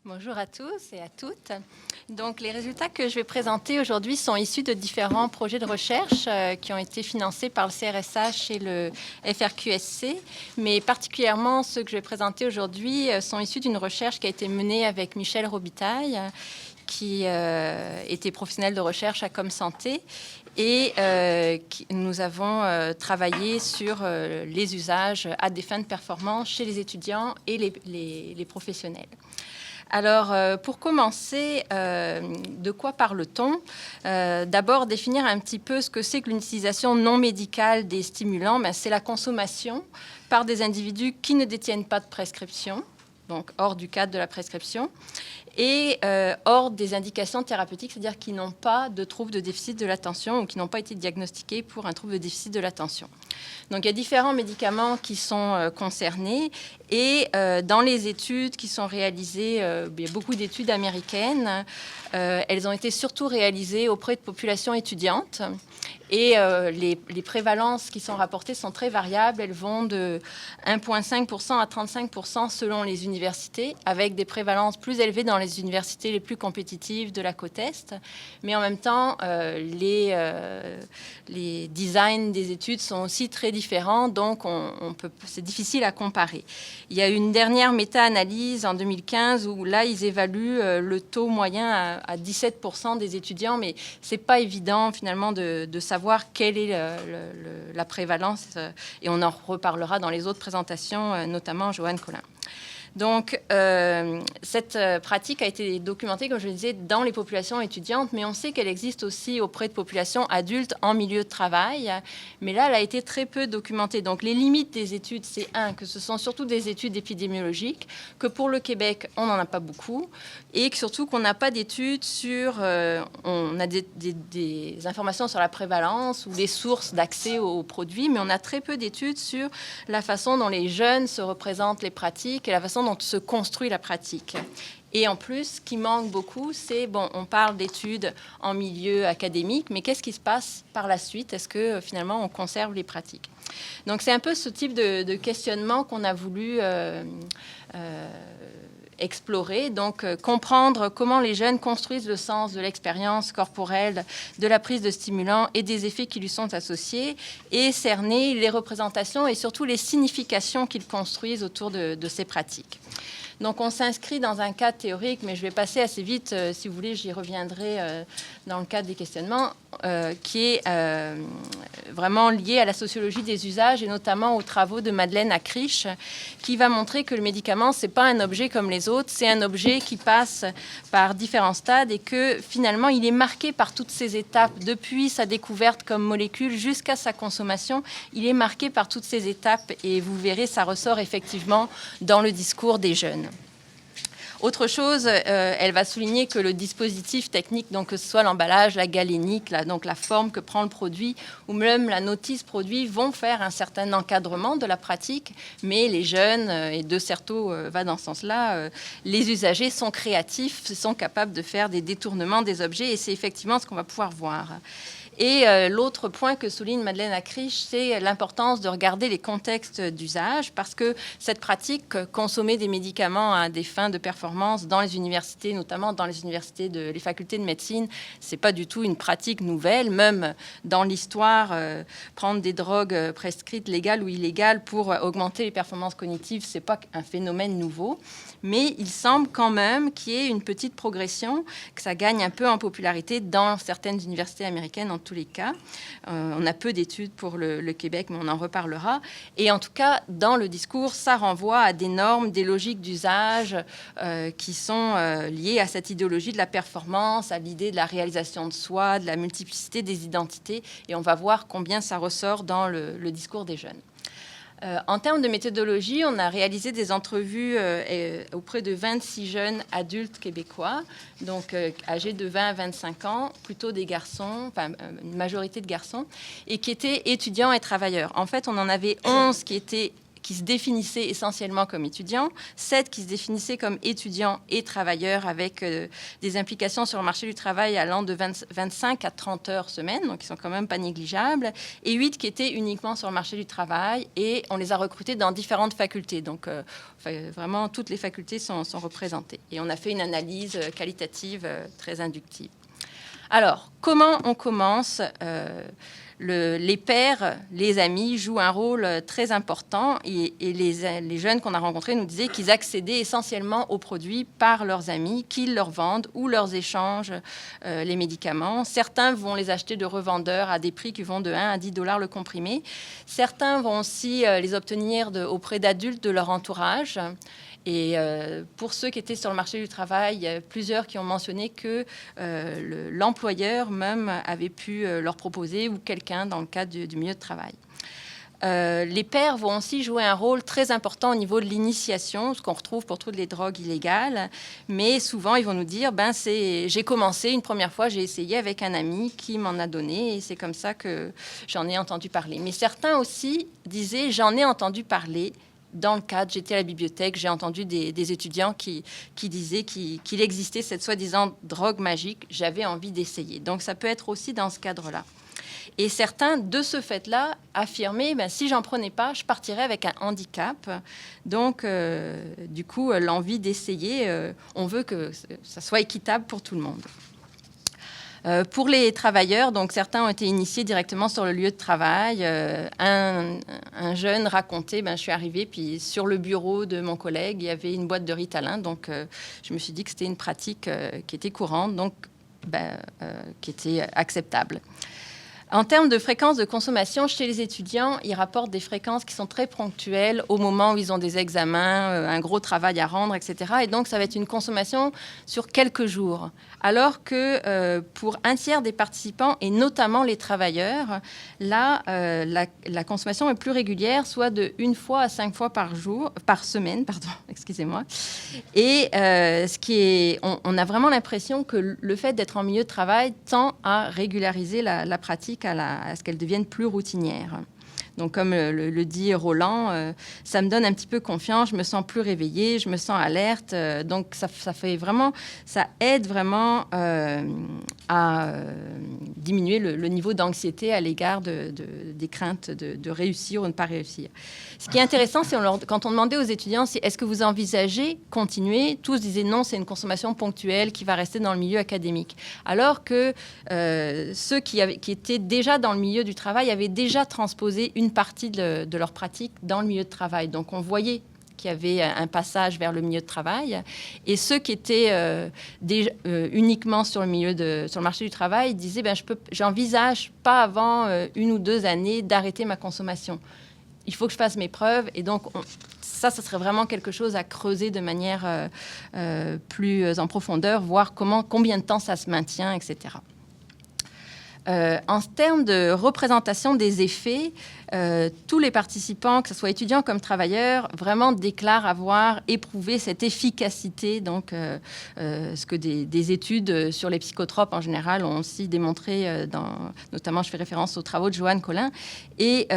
Bonjour à tous et à toutes. Donc, les résultats que je vais présenter aujourd'hui sont issus de différents projets de recherche qui ont été financés par le CRSH et le FRQSC, mais particulièrement ceux que je vais présenter aujourd'hui sont issus d'une recherche qui a été menée avec Michel Robitaille, qui était professionnel de recherche à ComSanté, et nous avons travaillé sur les usages à des fins de performance chez les étudiants et les professionnels. Alors, pour commencer, de quoi parle-t-on? D'abord, définir un petit peu ce que c'est que l'utilisation non médicale des stimulants. C'est la consommation par des individus qui ne détiennent pas de prescription, donc hors du cadre de la prescription, et hors des indications thérapeutiques, c'est-à-dire qui n'ont pas de trouble de déficit de l'attention ou qui n'ont pas été diagnostiqués pour un trouble de déficit de l'attention. Donc, il y a différents médicaments qui sont concernés et dans les études qui sont réalisées, il y a beaucoup d'études américaines. Elles ont été surtout réalisées auprès de populations étudiantes et les prévalences qui sont rapportées sont très variables. Elles vont de 1,5% à 35% selon les universités, avec des prévalences plus élevées dans les universités les plus compétitives de la côte Est. Mais en même temps, les designs des études sont aussi très différents, donc c'est difficile à comparer. Il y a une dernière méta-analyse en 2015 où là, ils évaluent le taux moyen à 17% des étudiants, mais c'est pas évident finalement de savoir quelle est la prévalence, et on en reparlera dans les autres présentations, notamment Joanne Collin. Donc, cette pratique a été documentée, comme je le disais, dans les populations étudiantes, mais on sait qu'elle existe aussi auprès de populations adultes en milieu de travail. Mais là, elle a été très peu documentée. Donc, les limites des études, c'est que ce sont surtout des études épidémiologiques, que pour le Québec, on n'en a pas beaucoup, et que surtout qu'on n'a pas d'études sur... on a des informations sur la prévalence ou les sources d'accès aux produits, mais on a très peu d'études sur la façon dont les jeunes se représentent les pratiques et la façon dont se construit la pratique. Et en plus, ce qui manque beaucoup, c'est, on parle d'études en milieu académique, mais qu'est-ce qui se passe par la suite? Est-ce que finalement, on conserve les pratiques? Donc, c'est un peu ce type de questionnement qu'on a voulu explorer, donc comprendre comment les jeunes construisent le sens de l'expérience corporelle, de la prise de stimulants et des effets qui lui sont associés, et cerner les représentations et surtout les significations qu'ils construisent autour de ces pratiques. Donc, on s'inscrit dans un cadre théorique, mais je vais passer assez vite. Si vous voulez, j'y reviendrai dans le cadre des questionnements, qui est vraiment lié à la sociologie des usages et notamment aux travaux de Madeleine Acriche, qui va montrer que le médicament, c'est pas un objet comme les autres, c'est un objet qui passe par différents stades et que finalement, il est marqué par toutes ces étapes, depuis sa découverte comme molécule jusqu'à sa consommation. Il est marqué par toutes ces étapes et vous verrez, ça ressort effectivement dans le discours des jeunes. Autre chose, elle va souligner que le dispositif technique, donc que ce soit l'emballage, la galénique, donc la forme que prend le produit, ou même la notice produit, vont faire un certain encadrement de la pratique, mais les jeunes, et De Certeau va dans ce sens-là, les usagers sont créatifs, sont capables de faire des détournements des objets, et c'est effectivement ce qu'on va pouvoir voir. Et l'autre point que souligne Madeleine Acriche, c'est l'importance de regarder les contextes d'usage, parce que cette pratique, consommer des médicaments à des fins de performance dans les universités, notamment dans les universités les facultés de médecine, c'est pas du tout une pratique nouvelle. Même dans l'histoire, prendre des drogues prescrites légales ou illégales pour augmenter les performances cognitives, c'est pas un phénomène nouveau. Mais il semble quand même qu'il y ait une petite progression, que ça gagne un peu en popularité dans certaines universités américaines en tous les cas. On a peu d'études pour le Québec, mais on en reparlera. Et en tout cas, dans le discours, ça renvoie à des normes, des logiques d'usage qui sont liées à cette idéologie de la performance, à l'idée de la réalisation de soi, de la multiplicité des identités. Et on va voir combien ça ressort dans le discours des jeunes. En termes de méthodologie, on a réalisé des entrevues auprès de 26 jeunes adultes québécois, donc âgés de 20 à 25 ans, plutôt des garçons, enfin une majorité de garçons, et qui étaient étudiants et travailleurs. En fait, on en avait 11 qui étaient qui se définissaient essentiellement comme étudiants, 7 qui se définissaient comme étudiants et travailleurs avec des implications sur le marché du travail allant de 25 à 30 heures semaine, donc ils sont quand même pas négligeables, et 8 qui étaient uniquement sur le marché du travail, et on les a recrutés dans différentes facultés. Donc, vraiment, toutes les facultés sont représentées. Et on a fait une analyse qualitative très inductive. Alors, comment on commence les pairs, les amis jouent un rôle très important et les jeunes qu'on a rencontrés nous disaient qu'ils accédaient essentiellement aux produits par leurs amis, qu'ils leur vendent ou leur échangent les médicaments. Certains vont les acheter de revendeurs à des prix qui vont de 1 à 10 $ le comprimé. Certains vont aussi les obtenir auprès d'adultes de leur entourage. Et pour ceux qui étaient sur le marché du travail, il y a plusieurs qui ont mentionné que l'employeur même avait pu leur proposer, ou quelqu'un dans le cadre du milieu de travail. Les pairs vont aussi jouer un rôle très important au niveau de l'initiation, ce qu'on retrouve pour toutes les drogues illégales. Mais souvent, ils vont nous dire, j'ai commencé une première fois, j'ai essayé avec un ami qui m'en a donné, et c'est comme ça que j'en ai entendu parler. Mais certains aussi disaient, j'en ai entendu parler dans le cadre, j'étais à la bibliothèque, j'ai entendu des étudiants qui disaient qu'il existait cette soi-disant drogue magique, j'avais envie d'essayer. Donc, ça peut être aussi dans ce cadre-là. Et certains, de ce fait-là, affirmaient, si j'en prenais pas, je partirais avec un handicap. Donc, du coup, l'envie d'essayer, on veut que ça soit équitable pour tout le monde. Pour les travailleurs, donc certains ont été initiés directement sur le lieu de travail. Un jeune racontait, je suis arrivée, puis sur le bureau de mon collègue, il y avait une boîte de Ritalin. Donc, je me suis dit que c'était une pratique qui était courante, donc qui était acceptable. En termes de fréquence de consommation, chez les étudiants, ils rapportent des fréquences qui sont très ponctuelles au moment où ils ont des examens, un gros travail à rendre, etc. Et donc, ça va être une consommation sur quelques jours. Alors que pour un tiers des participants, et notamment les travailleurs, là, la consommation est plus régulière, soit de 1 fois à 5 fois par semaine, excusez-moi. Et on a vraiment l'impression que le fait d'être en milieu de travail tend à régulariser la pratique à ce qu'elle devienne plus routinière. Donc, comme le dit Roland, ça me donne un petit peu confiance, je me sens plus réveillée, je me sens alerte. Donc, ça aide vraiment à diminuer le niveau d'anxiété à l'égard des craintes de réussir ou de ne pas réussir. Ce qui est intéressant, c'est quand on demandait aux étudiants est-ce que vous envisagez continuer, tous disaient non, c'est une consommation ponctuelle qui va rester dans le milieu académique. Alors que ceux qui étaient déjà dans le milieu du travail avaient déjà transposé une partie de leur pratique dans le milieu de travail. Donc, on voyait qu'il y avait un passage vers le milieu de travail. Et ceux qui étaient uniquement sur le marché du travail disaient j'envisage pas avant 1 ou 2 années d'arrêter ma consommation. Il faut que je fasse mes preuves. Et donc, ça serait vraiment quelque chose à creuser de manière plus en profondeur, voir combien de temps ça se maintient, etc. En termes de représentation des effets, tous les participants, que ce soit étudiants comme travailleurs, vraiment déclarent avoir éprouvé cette efficacité. Donc, ce que des études sur les psychotropes en général ont aussi démontré, notamment je fais référence aux travaux de Joanne Collin, et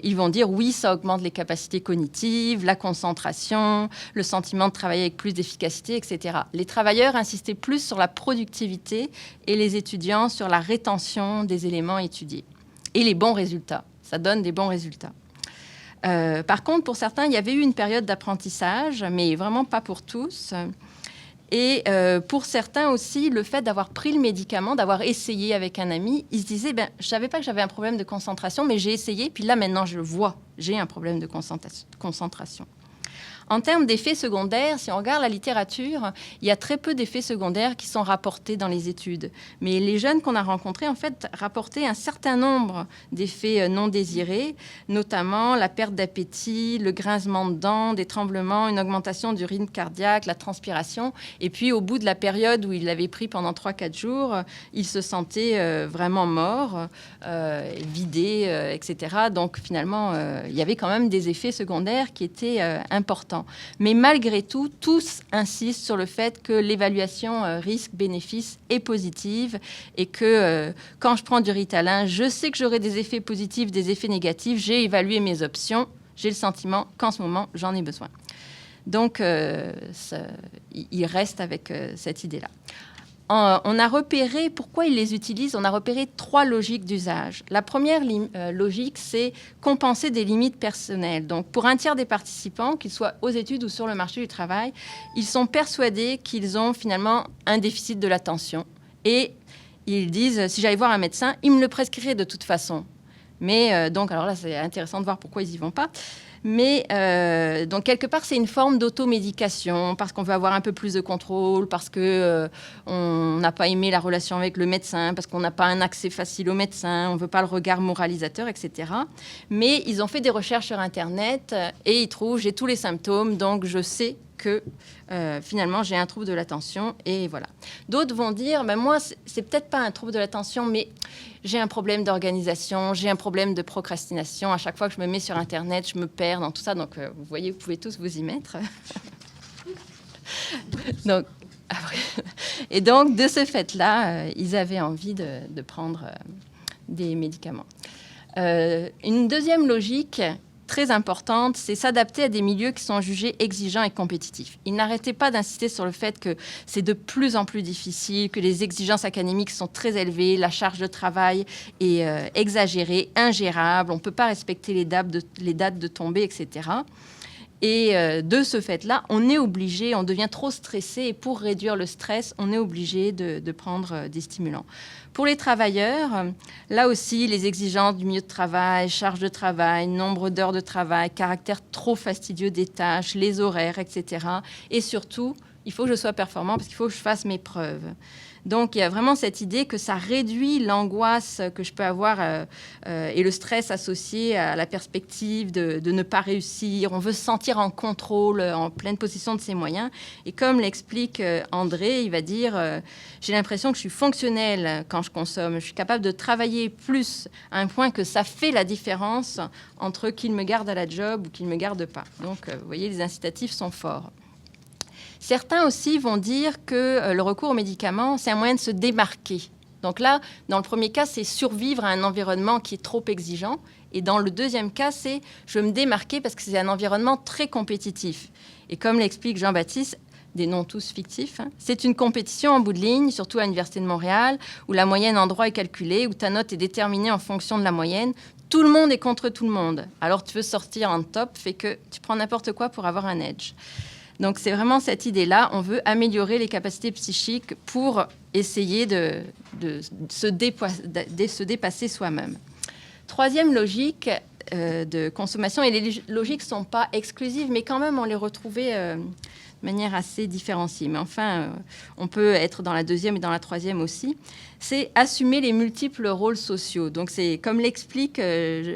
ils vont dire oui, ça augmente les capacités cognitives, la concentration, le sentiment de travailler avec plus d'efficacité, etc. Les travailleurs insistaient plus sur la productivité et les étudiants sur la rétention des éléments étudiés et les bons résultats. Ça donne des bons résultats. Par contre, pour certains, il y avait eu une période d'apprentissage, mais vraiment pas pour tous. Et pour certains aussi, le fait d'avoir pris le médicament, d'avoir essayé avec un ami, ils se disaient, je ne savais pas que j'avais un problème de concentration, mais j'ai essayé, puis là, maintenant, je vois, j'ai un problème de concentration. En termes d'effets secondaires, si on regarde la littérature, il y a très peu d'effets secondaires qui sont rapportés dans les études. Mais les jeunes qu'on a rencontrés, en fait, rapportaient un certain nombre d'effets non désirés, notamment la perte d'appétit, le grincement de dents, des tremblements, une augmentation du rythme cardiaque, la transpiration. Et puis, au bout de la période où ils l'avaient pris pendant 3-4 jours, ils se sentaient vraiment morts, vidés, etc. Donc, finalement, il y avait quand même des effets secondaires qui étaient importants. Mais malgré tout, tous insistent sur le fait que l'évaluation risque-bénéfice est positive et que quand je prends du Ritalin, je sais que j'aurai des effets positifs, des effets négatifs. J'ai évalué mes options. j'ai le sentiment qu'en ce moment, j'en ai besoin. Donc, il reste avec cette idée-là. On a repéré, pourquoi ils les utilisent? On a repéré 3 logiques d'usage. La première logique, c'est compenser des limites personnelles. Donc, pour un tiers des participants, qu'ils soient aux études ou sur le marché du travail, ils sont persuadés qu'ils ont finalement un déficit de l'attention. Et ils disent, si j'allais voir un médecin, il me le prescrirait de toute façon. Mais donc, alors là, c'est intéressant de voir pourquoi ils n'y vont pas. Mais donc, quelque part, c'est une forme d'automédication parce qu'on veut avoir un peu plus de contrôle, parce qu'on n'a pas aimé la relation avec le médecin, parce qu'on n'a pas un accès facile au médecin, on ne veut pas le regard moralisateur, etc. Mais ils ont fait des recherches sur Internet et ils trouvent, j'ai tous les symptômes, donc je sais que finalement, j'ai un trouble de l'attention et voilà. D'autres vont dire, ben moi, c'est peut-être pas un trouble de l'attention, mais j'ai un problème d'organisation, j'ai un problème de procrastination. À chaque fois que je me mets sur Internet, je me perds dans tout ça. Donc, vous voyez, vous pouvez tous vous y mettre. Donc, après, et donc, de ce fait-là, ils avaient envie de prendre des médicaments. Une deuxième logique très importante, c'est s'adapter à des milieux qui sont jugés exigeants et compétitifs. Ils n'arrêtaient pas d'insister sur le fait que c'est de plus en plus difficile, que les exigences académiques sont très élevées, la charge de travail est exagérée, ingérable, on ne peut pas respecter les dates de tombée, etc. Et de ce fait-là, on est obligé, on devient trop stressé, et pour réduire le stress, on est obligé de prendre des stimulants. Pour les travailleurs, là aussi, les exigences du milieu de travail, charge de travail, nombre d'heures de travail, caractère trop fastidieux des tâches, les horaires, etc. Et surtout, il faut que je sois performant parce qu'il faut que je fasse mes preuves. Donc, il y a vraiment cette idée que ça réduit l'angoisse que je peux avoir et le stress associé à la perspective de ne pas réussir. On veut se sentir en contrôle, en pleine possession de ses moyens. Et comme l'explique André, il va dire j'ai l'impression que je suis fonctionnel quand je consomme. Je suis capable de travailler plus à un point que ça fait la différence entre qu'il me garde à la job ou qu'il ne me garde pas. Donc, vous voyez, les incitatifs sont forts. Certains aussi vont dire que le recours aux médicaments, c'est un moyen de se démarquer. Donc là, dans le premier cas, c'est survivre à un environnement qui est trop exigeant. Et dans le deuxième cas, c'est je veux me démarquer parce que c'est un environnement très compétitif. Et comme l'explique Jean-Baptiste, des noms tous fictifs, c'est une compétition en bout de ligne, surtout à l'Université de Montréal, où la moyenne en droit est calculée, où ta note est déterminée en fonction de la moyenne. Tout le monde est contre tout le monde. Alors tu veux sortir en top, fait que tu prends n'importe quoi pour avoir un edge. Donc, c'est vraiment cette idée-là. On veut améliorer les capacités psychiques pour essayer de se dépasser soi-même. Troisième logique de consommation, et les logiques ne sont pas exclusives, mais quand même, on les retrouvait de manière assez différenciée. Mais enfin, on peut être dans la deuxième et dans la troisième aussi. C'est assumer les multiples rôles sociaux. Donc, c'est comme l'explique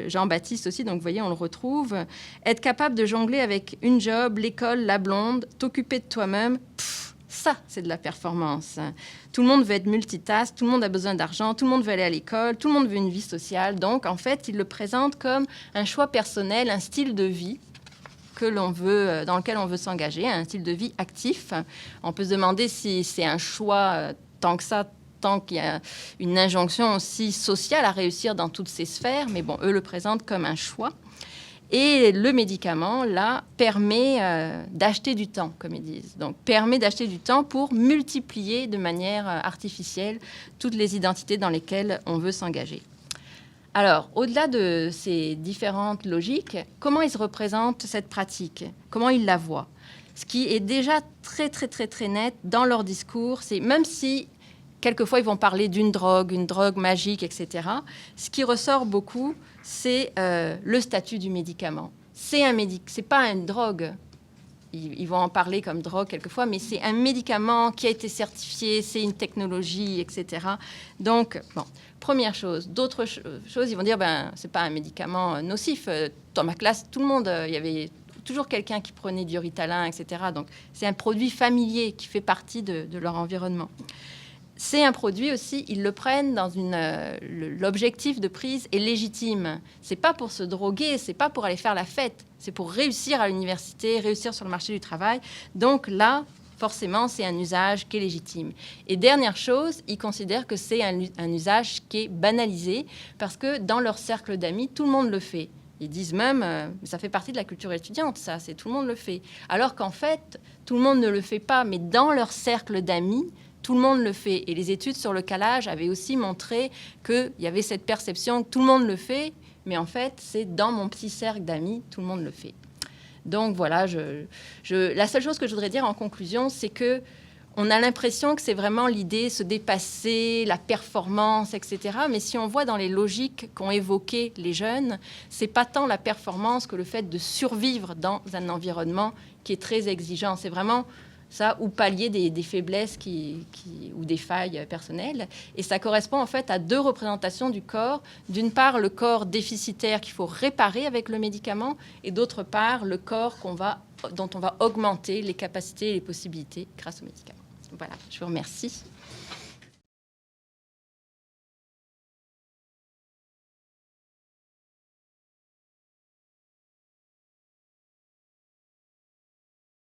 Jean-Baptiste aussi. Donc, vous voyez, on le retrouve. Être capable de jongler avec une job, l'école, la blonde, t'occuper de toi-même, ça, c'est de la performance. Tout le monde veut être multitask, tout le monde a besoin d'argent, tout le monde veut aller à l'école, tout le monde veut une vie sociale. Donc, en fait, il le présente comme un choix personnel, un style de vie dans lequel on veut s'engager, un style de vie actif. On peut se demander si c'est un choix tant qu'il y a une injonction aussi sociale à réussir dans toutes ces sphères. Mais bon, eux le présentent comme un choix. Et le médicament, là, permet d'acheter du temps, comme ils disent. Donc, permet d'acheter du temps pour multiplier de manière artificielle toutes les identités dans lesquelles on veut s'engager. Alors, au-delà de ces différentes logiques, comment ils se représentent cette pratique? Comment ils la voient? Ce qui est déjà très, très, très, très net dans leur discours, c'est même si quelquefois ils vont parler d'une drogue, une drogue magique, etc., ce qui ressort beaucoup, c'est le statut du médicament. C'est pas une drogue. Ils vont en parler comme drogue quelquefois, mais c'est un médicament qui a été certifié, c'est une technologie, etc. Donc, bon, première chose. D'autres choses, ils vont dire, c'est pas un médicament nocif. Dans ma classe, tout le monde, il y avait toujours quelqu'un qui prenait du Ritalin, etc. Donc, c'est un produit familier qui fait partie de leur environnement. C'est un produit aussi, ils le prennent dans l'objectif de prise est légitime. C'est pas pour se droguer, c'est pas pour aller faire la fête, c'est pour réussir à l'université, réussir sur le marché du travail. Donc là, forcément, c'est un usage qui est légitime. Et dernière chose, ils considèrent que c'est un usage qui est banalisé parce que dans leur cercle d'amis, tout le monde le fait. Ils disent même, ça fait partie de la culture étudiante, ça, c'est tout le monde le fait. Alors qu'en fait, tout le monde ne le fait pas, mais dans leur cercle d'amis, tout le monde le fait. Et les études sur le calage avaient aussi montré qu'il y avait cette perception que tout le monde le fait, mais en fait, c'est dans mon petit cercle d'amis, tout le monde le fait. Donc voilà, la seule chose que je voudrais dire en conclusion, c'est que on a l'impression que c'est vraiment l'idée, se dépasser, la performance, etc. Mais si on voit dans les logiques qu'ont évoquées les jeunes, c'est pas tant la performance que le fait de survivre dans un environnement qui est très exigeant. C'est vraiment ça, ou pallier des faiblesses ou des failles personnelles. Et ça correspond en fait à deux représentations du corps. D'une part, le corps déficitaire qu'il faut réparer avec le médicament, et d'autre part, le corps dont on va augmenter les capacités et les possibilités grâce au médicament. Voilà, je vous remercie.